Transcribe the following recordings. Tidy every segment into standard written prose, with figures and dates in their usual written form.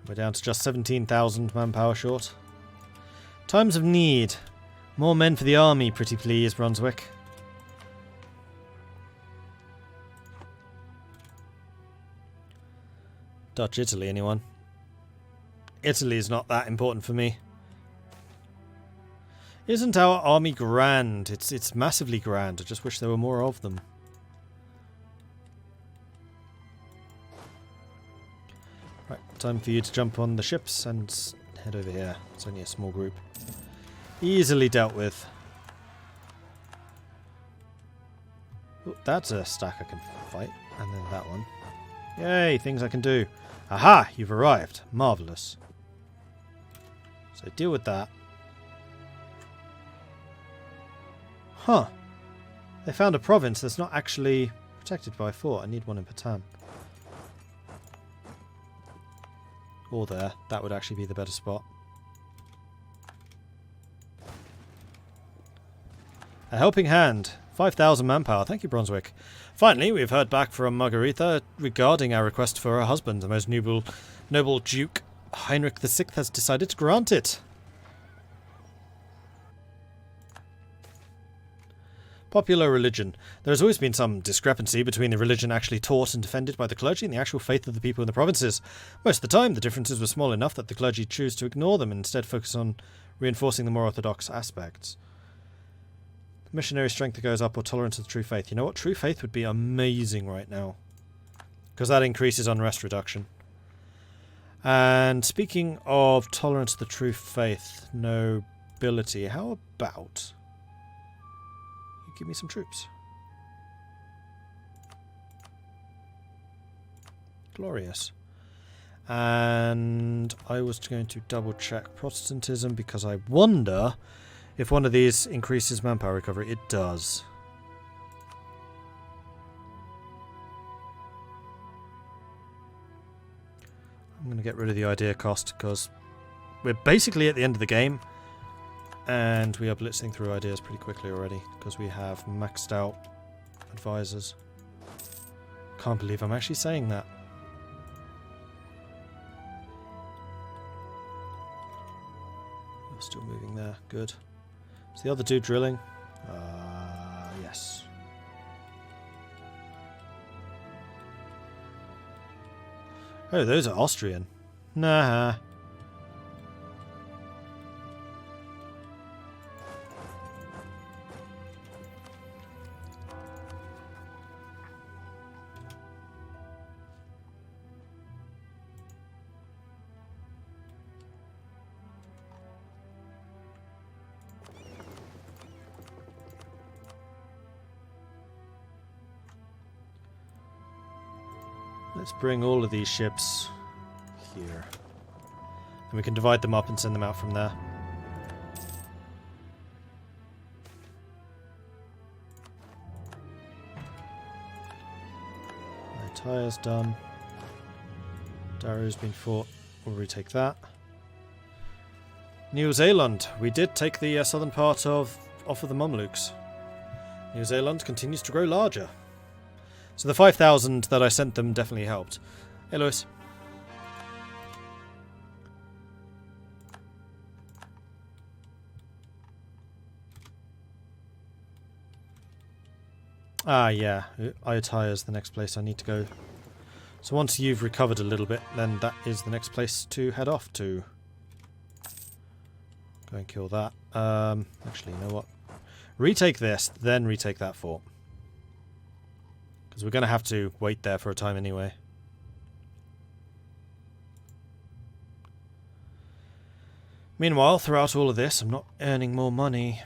We're down to just 17,000 manpower short. Times of need. More men for the army, pretty please, Brunswick. Dutch Italy, anyone? Italy's not that important for me. Isn't our army grand? It's massively grand. I just wish there were more of them. Right, time for you to jump on the ships and head over here. It's only a small group. Easily dealt with. Ooh, that's a stack I can fight. And then that one. Yay, things I can do. Aha, you've arrived. Marvellous. So deal with that. Huh. They found a province that's not actually protected by a fort. I need one in Patan. Or there. That would actually be the better spot. A helping hand. 5,000 manpower. Thank you, Brunswick. Finally, we've heard back from Margaretha regarding our request for her husband. The most noble Duke Heinrich VI has decided to grant it. Popular religion. There has always been some discrepancy between the religion actually taught and defended by the clergy and the actual faith of the people in the provinces. Most of the time, the differences were small enough that the clergy choose to ignore them and instead focus on reinforcing the more orthodox aspects. Missionary strength goes up or tolerance of the true faith. You know what? True faith would be amazing right now. Because that increases unrest reduction. And speaking of tolerance of the true faith, nobility, how about you give me some troops? Glorious. And I was going to double check Protestantism because I wonder if one of these increases manpower recovery. It does. I'm going to get rid of the idea cost because we're basically at the end of the game and we are blitzing through ideas pretty quickly already because we have maxed out advisors. Can't believe I'm actually saying that. You're still moving there. Good. Is the other dude drilling? Yes. Oh, those are Austrian. Nah. Let's bring all of these ships here. And we can divide them up and send them out from there. My tire's done. Daru's been fought. We'll retake that. New Zealand. We did take the southern part off of the Mamluks. New Zealand continues to grow larger. So the 5,000 that I sent them definitely helped. Hey, Lewis. Ah, yeah. Ayutthaya is the next place I need to go. So once you've recovered a little bit, then that is the next place to head off to. Go and kill that. Actually, you know what? Retake this, then retake that fort. Because we're going to have to wait there for a time anyway. Meanwhile, throughout all of this, I'm not earning more money.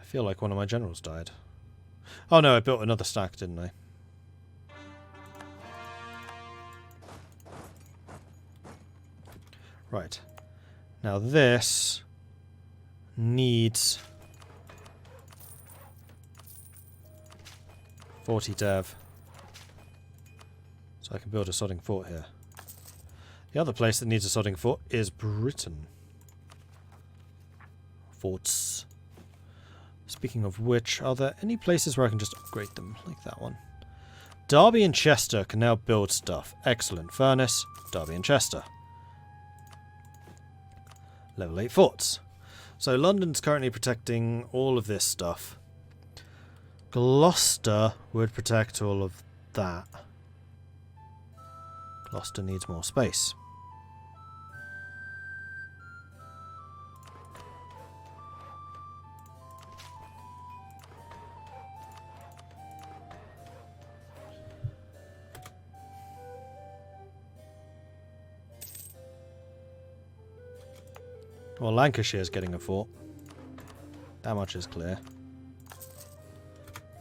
I feel like one of my generals died. Oh no, I built another stack, didn't I? Right. Now this needs 40 dev. So I can build a sodding fort here. The other place that needs a sodding fort is Britain. Forts. Speaking of which, are there any places where I can just upgrade them, like that one? Derby and Chester can now build stuff. Excellent. Furnace, Derby and Chester. Level 8 forts. So London's currently protecting all of this stuff. Gloucester would protect all of that. Gloucester needs more space. Well, Lancashire's getting a fort. That much is clear.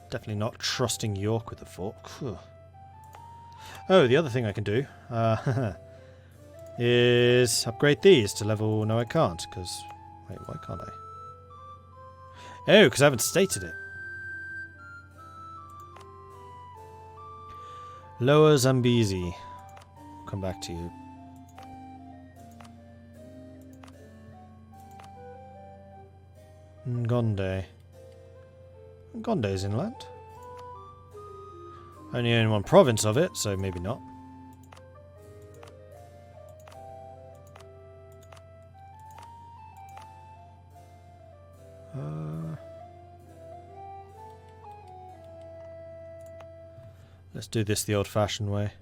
Definitely not trusting York with a fort. Oh, the other thing I can do is upgrade these to level... No, I can't, because... Wait, why can't I? Oh, because I haven't stated it. Lower Zambezi. Come back to you. Ngonde. Ngonde is inland. Only own one province of it, so maybe not. Let's do this the old-fashioned way.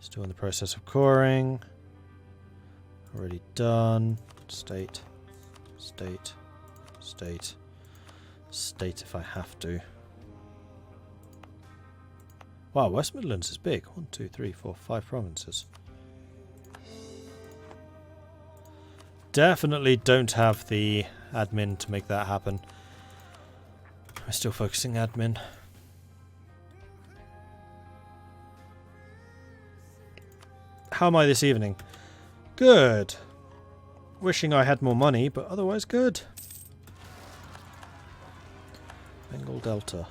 Still in the process of coring. Already done. State. State. State. State if I have to. Wow, West Midlands is big. 1, 2, 3, 4, 5 provinces. Definitely don't have the admin to make that happen. We're still focusing admin. How am I this evening? Good. Wishing I had more money, but otherwise good. Bengal Delta.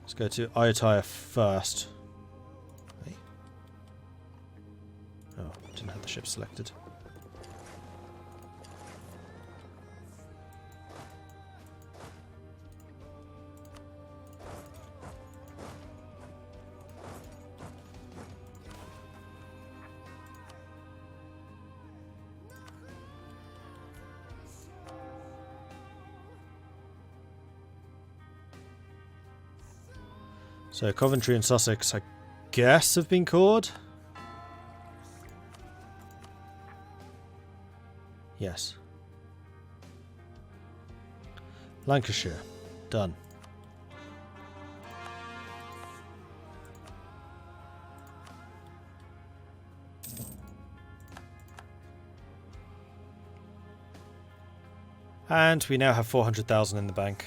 Let's go to Ayutthaya first. Hey. Oh, didn't have the ship selected. So Coventry and Sussex, I guess, have been cored? Yes. Lancashire, done. And we now have 400,000 in the bank.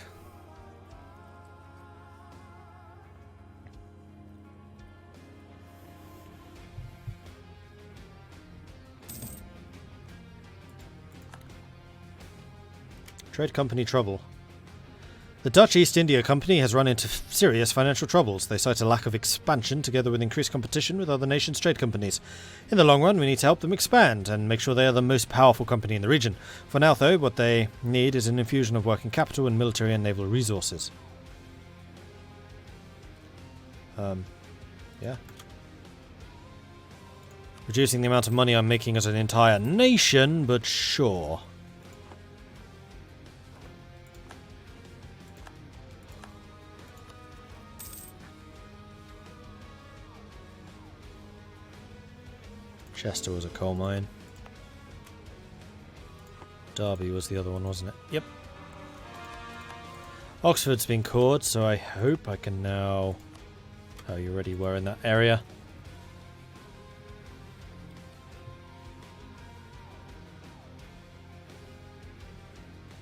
Trade company trouble. The Dutch East India Company has run into serious financial troubles. They cite a lack of expansion together with increased competition with other nations' trade companies. In the long run, we need to help them expand and make sure they are the most powerful company in the region. For now, though, what they need is an infusion of working capital and military and naval resources. Yeah. Reducing the amount of money I'm making as an entire nation, but sure. Chester was a coal mine. Derby was the other one, wasn't it? Yep. Oxford's been cored, so I hope I can now... Oh, you already were in that area.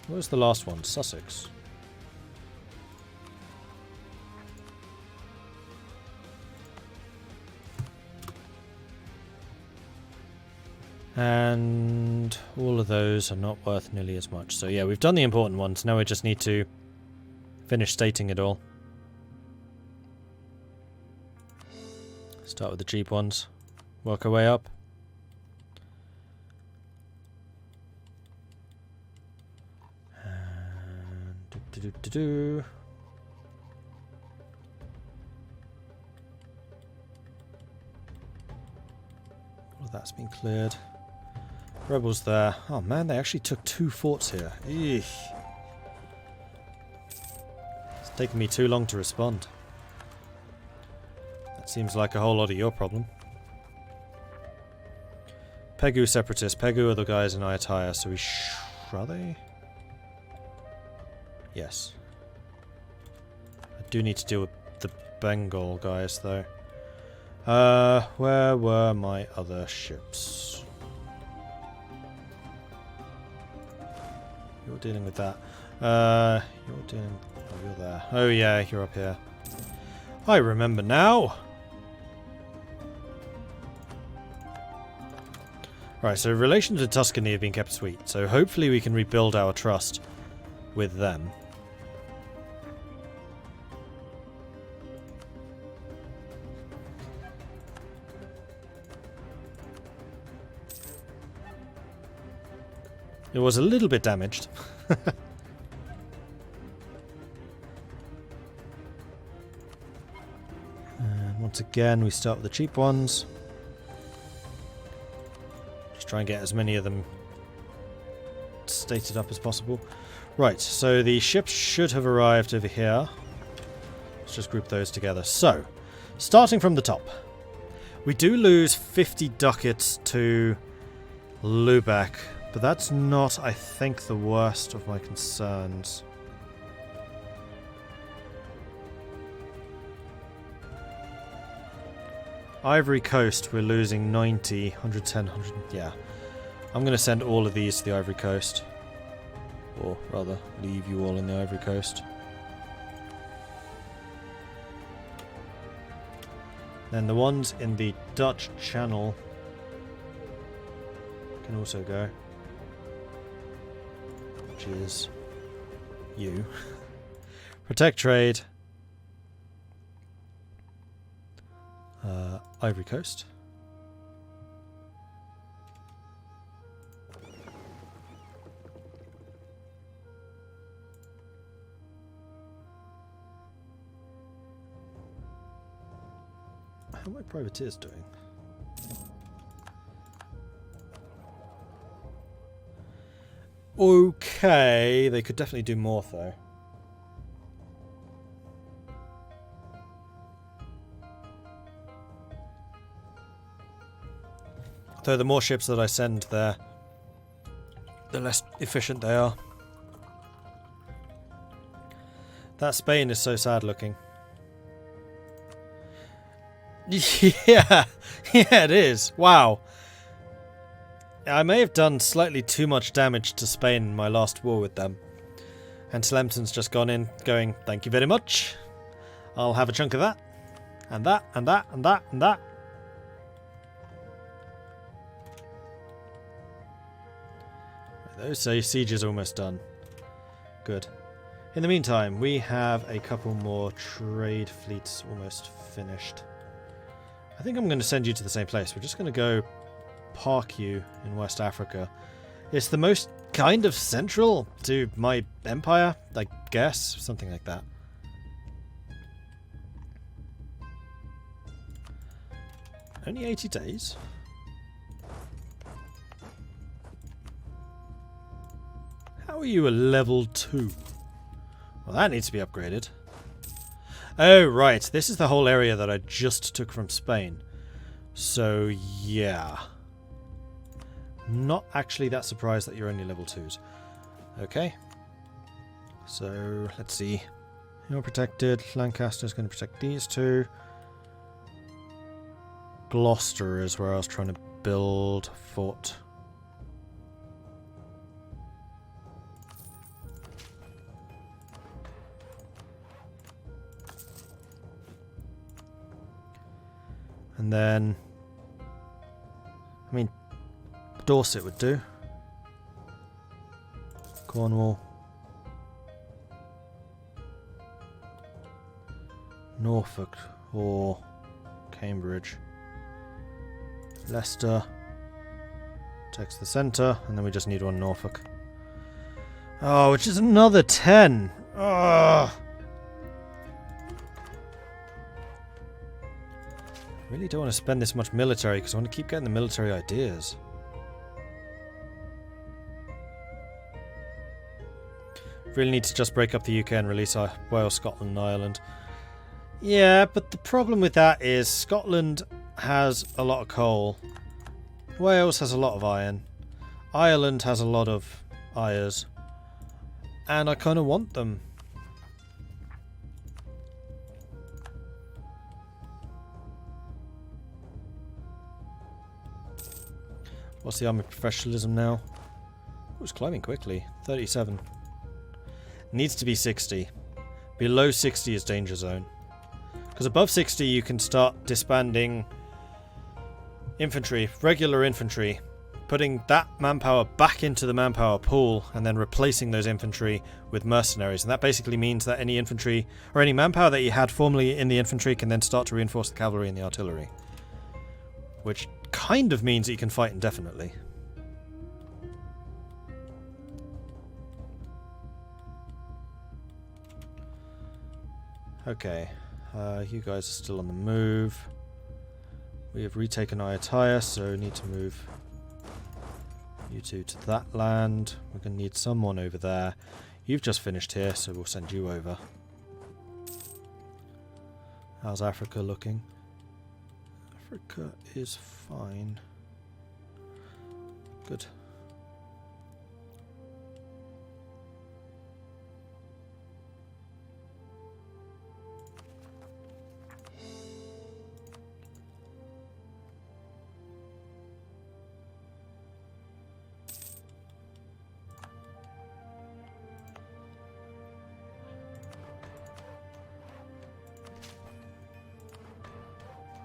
What was the last one? Sussex. And all of those are not worth nearly as much. So yeah, we've done the important ones. Now we just need to finish stating it all. Start with the cheap ones. Work our way up. And all of that's been cleared. Rebels there. Oh man, they actually took 2 forts here. Eesh. It's taken me too long to respond. That seems like a whole lot of your problem. Pegu separatists. Pegu are the guys in Ayutthaya, so we are they? Yes. I do need to deal with the Bengal guys, though. Where were my other ships? You're dealing with that. You're dealing... Oh, you're there. Oh yeah, you're up here. I remember now! Right, so relations with Tuscany have been kept sweet, so hopefully we can rebuild our trust with them. It was a little bit damaged. And once again, we start with the cheap ones. Just try and get as many of them stated up as possible. Right, so the ships should have arrived over here. Let's just group those together. So, starting from the top. We do lose 50 ducats to Lubeck. But that's not, I think, the worst of my concerns. Ivory Coast, we're losing 90, 110, 100... Yeah. I'm going to send all of these to the Ivory Coast. Or, rather, leave you all in the Ivory Coast. Then the ones in the Dutch Channel can also go. Which is you. Protect trade. Ivory Coast. How are my privateers doing? Okay, they could definitely do more though. Though the more ships that I send there, the less efficient they are. That Spain is so sad looking. Yeah, yeah it is. Wow. I may have done slightly too much damage to Spain in my last war with them. And Slemton's just gone in going, thank you very much. I'll have a chunk of that. And that, and that, and that, and that. Those sieges are almost done. Good. In the meantime, we have a couple more trade fleets almost finished. I think I'm going to send you to the same place. We're just going to go park you in West Africa. It's the most kind of central to my empire, I guess. Something like that. Only 80 days? How are you a level 2? Well, that needs to be upgraded. Oh, right. This is the whole area that I just took from Spain. So, yeah. Not actually that surprised that you're only level 2s. Okay. So, let's see. You're protected. Lancaster's going to protect these two. Gloucester is where I was trying to build a fort. And then, I mean, Dorset would do. Cornwall. Norfolk or Cambridge. Leicester. Takes the centre, and then we just need one Norfolk. Oh, which is another 10. Ugh. I really don't want to spend this much military because I want to keep getting the military ideas. Really need to just break up the UK and release Wales, Scotland and Ireland. Yeah, but the problem with that is Scotland has a lot of coal. Wales has a lot of iron. Ireland has a lot of ires. And I kind of want them. What's the army professionalism now? Oh, it's climbing quickly. 37. Needs to be 60. Below 60 is danger zone. Because above 60 you can start disbanding infantry, regular infantry, putting that manpower back into the manpower pool and then replacing those infantry with mercenaries. And that basically means that any infantry or any manpower that you had formerly in the infantry can then start to reinforce the cavalry and the artillery. Which kind of means that you can fight indefinitely. Okay, you guys are still on the move. We have retaken Ayutthaya, so we need to move you two to that land. We're going to need someone over there. You've just finished here, so we'll send you over. How's Africa looking? Africa is fine. Good.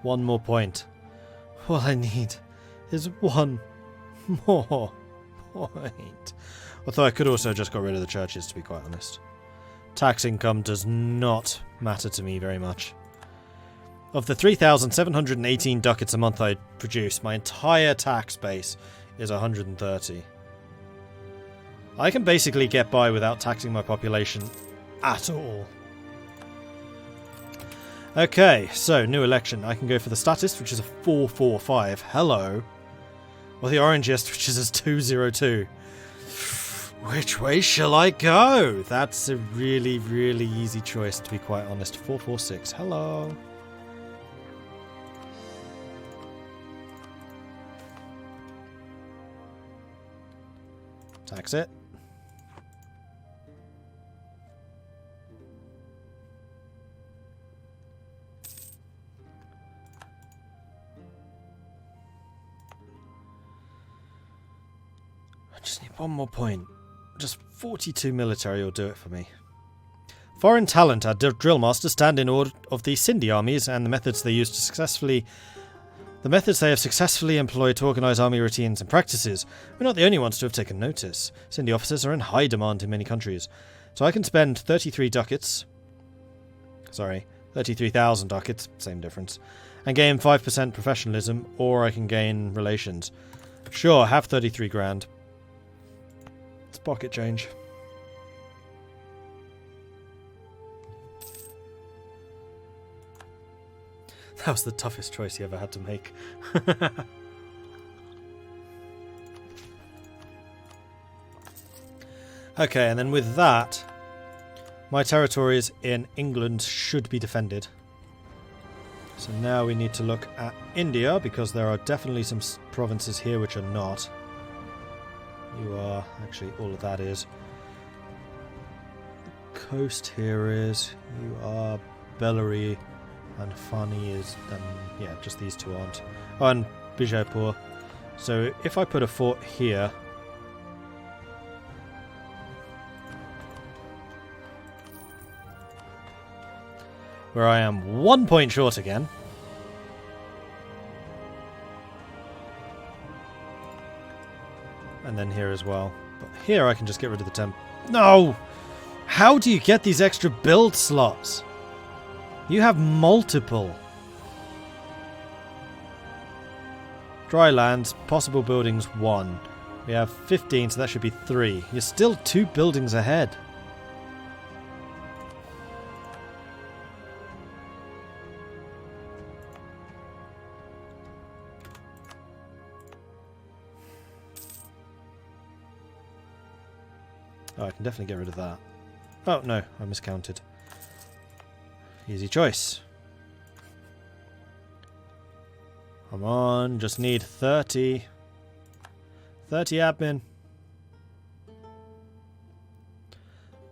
One more point. All I need is one more point. Although I could also just got rid of the churches, to be quite honest. Tax income does not matter to me very much. Of the 3,718 ducats a month I produce, my entire tax base is 130. I can basically get by without taxing my population at all. Okay, so new election. I can go for the statist, which is a 445. Hello. Or the orangist, which is a 202. Which way shall I go? That's a really, really easy choice, to be quite honest. 446. Hello. Tax it. I just need one more point. Just 42 military will do it for me. Foreign talent. Our drill masters stand in awe of the Sindhi armies and the methods they use to successfully... The methods they have successfully employed to organise army routines and practices. We're not the only ones to have taken notice. Sindhi officers are in high demand in many countries. So I can spend 33 ducats... Sorry, 33,000 ducats, same difference. And gain 5% professionalism, or I can gain relations. Sure, have 33 grand. It's pocket change. That was the toughest choice you ever had to make. Okay, and then with that, my territories in England should be defended. So now we need to look at India, because there are definitely some provinces here which are not. You are, actually all of that is. The coast here is, you are Bellary, and Fani is, yeah, just these two aren't. Oh, and Bijapur. So if I put a fort here, where I am 1 point short again. And then here as well. But here I can just get rid of the temp. No! How do you get these extra build slots? You have multiple. Dry lands, possible buildings 1. We have 15, so that should be 3. You're still 2 buildings ahead. Oh, I can definitely get rid of that. Oh, no, I miscounted. Easy choice. Come on, just need 30. 30 admin.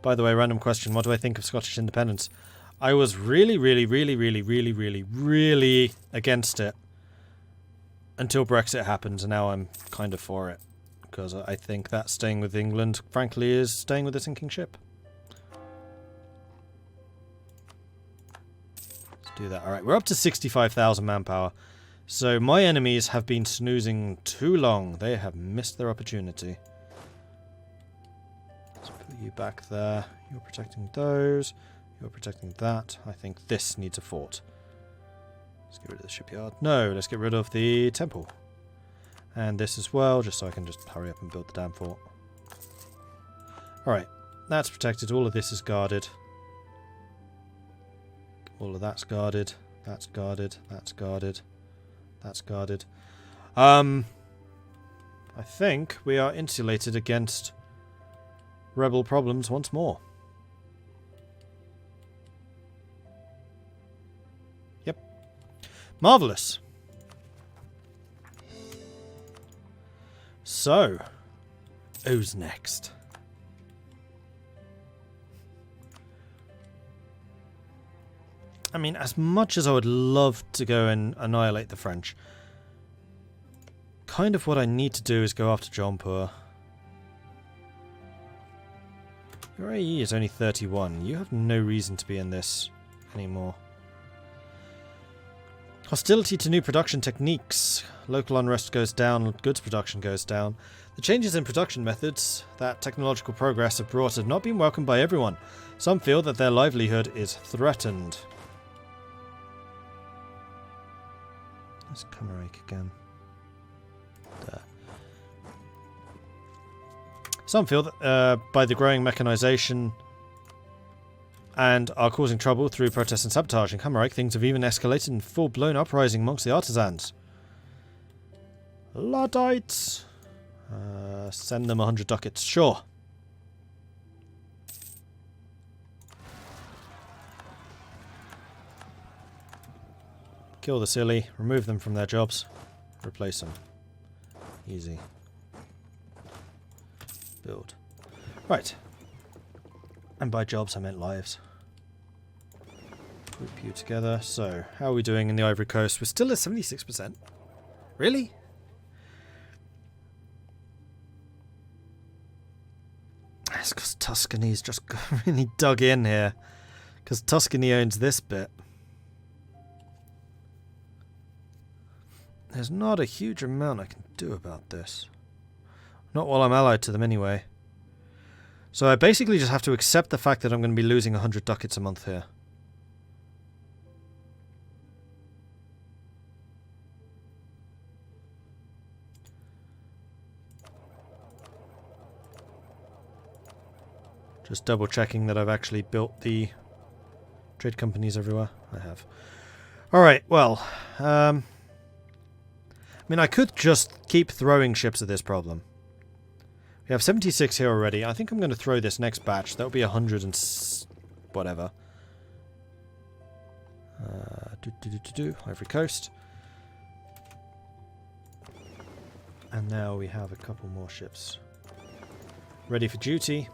By the way, random question, what do I think of Scottish independence? I was really against it until Brexit happened, and now I'm kind of for it. Because I think that staying with England, frankly, is staying with a sinking ship. Let's do that. Alright, we're up to 65,000 manpower. So my enemies have been snoozing too long. They have missed their opportunity. Let's put you back there. You're protecting those. You're protecting that. I think this needs a fort. Let's get rid of the shipyard. No, let's get rid of the temple. And this as well, just so I can just hurry up and build the damn fort. Alright, that's protected. All of this is guarded. All of that's guarded. That's guarded. That's guarded. That's guarded. I think we are insulated against rebel problems once more. Yep. Marvellous. So, who's next? I mean, as much as I would love to go and annihilate the French, kind of what I need to do is go after Jaunpur. Your AE is only 31. You have no reason to be in this anymore. Hostility to new production techniques. Local unrest goes down, goods production goes down. The changes in production methods that technological progress have brought have not been welcomed by everyone. Some feel that their livelihood is threatened. Let's Comerake again. There. Some feel that by the growing mechanization and are causing trouble through protest and sabotage. In Comerake, things have even escalated in full-blown uprising amongst the artisans. Luddites! Send them 100 ducats. Sure. Kill the silly, remove them from their jobs, replace them. Easy. Build. Right. And by jobs I meant lives. Group you together. So, how are we doing in the Ivory Coast? We're still at 76%. Really? That's because Tuscany's just really dug in here. Because Tuscany owns this bit. There's not a huge amount I can do about this. Not while I'm allied to them anyway. So I basically just have to accept the fact that I'm going to be losing 100 ducats a month here. Just double checking that I've actually built the trade companies everywhere. I have. Alright, well, I mean, I could just keep throwing ships at this problem. We have 76 here already. I think I'm going to throw this next batch. That'll be 100 and whatever. Ivory Coast. And now we have a couple more ships ready for duty,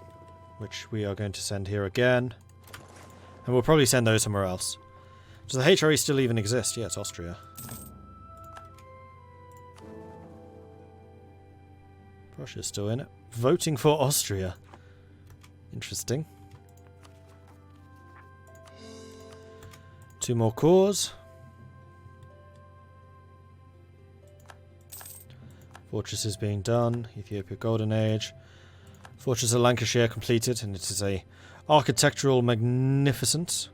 which we are going to send here again. And we'll probably send those somewhere else. Does the HRE still even exist? Yeah, it's Austria. Russia's still in it. Voting for Austria. Interesting. 2 more cores. Fortresses being done. Ethiopia Golden Age. Fortress of Lancashire completed, and it is a architectural magnificence.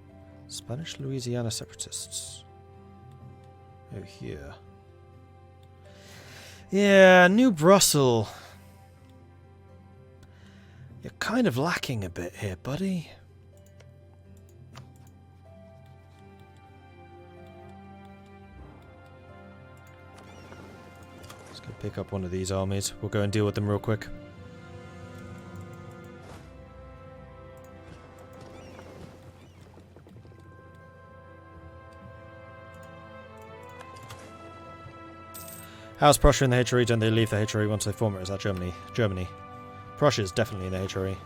Spanish Louisiana separatists. Oh, here. Yeah, New Brussels. You're kind of lacking a bit here, buddy. Let's go pick up one of these armies. We'll go and deal with them real quick. How's Prussia in the HRE? Don't they leave the HRE once they form it? Is that Germany? Germany. Prussia is definitely in the HRE.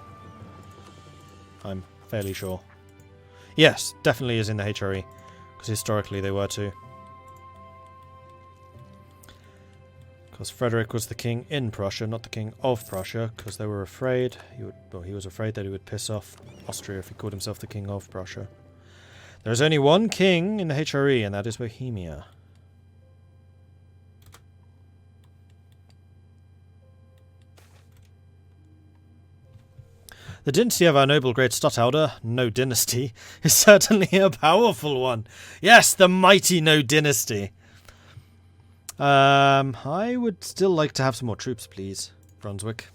I'm fairly sure. Yes, definitely is in the HRE. Because historically they were too. Because Frederick was the king in Prussia, not the king of Prussia. Because they were afraid. He was afraid that he would piss off Austria if he called himself the king of Prussia. There's only one king in the HRE, and that is Bohemia. The dynasty of our noble great Stadtholder, No Dynasty, is certainly a powerful one. Yes, the mighty No Dynasty. I would still like to have some more troops, please. Brunswick.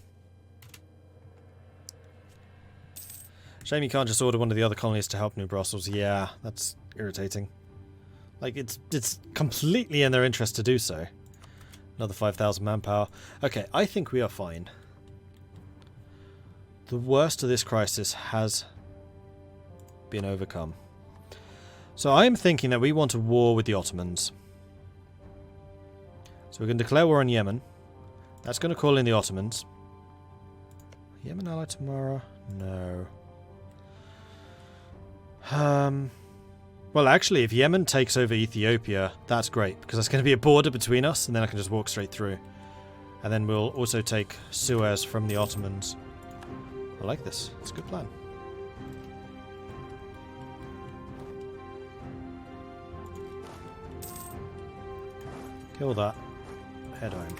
Shame you can't just order one of the other colonies to help New Brussels. Yeah, that's irritating. Like, it's completely in their interest to do so. Another 5,000 manpower. Okay, I think we are fine. The worst of this crisis has been overcome. So I am thinking that we want a war with the Ottomans. So we're going to declare war on Yemen. That's going to call in the Ottomans. Yemen allied to Mara? No. Well, actually, if Yemen takes over Ethiopia, that's great, because that's going to be a border between us, and then I can just walk straight through. And then we'll also take Suez from the Ottomans. I like this. It's a good plan. Kill that. Head home.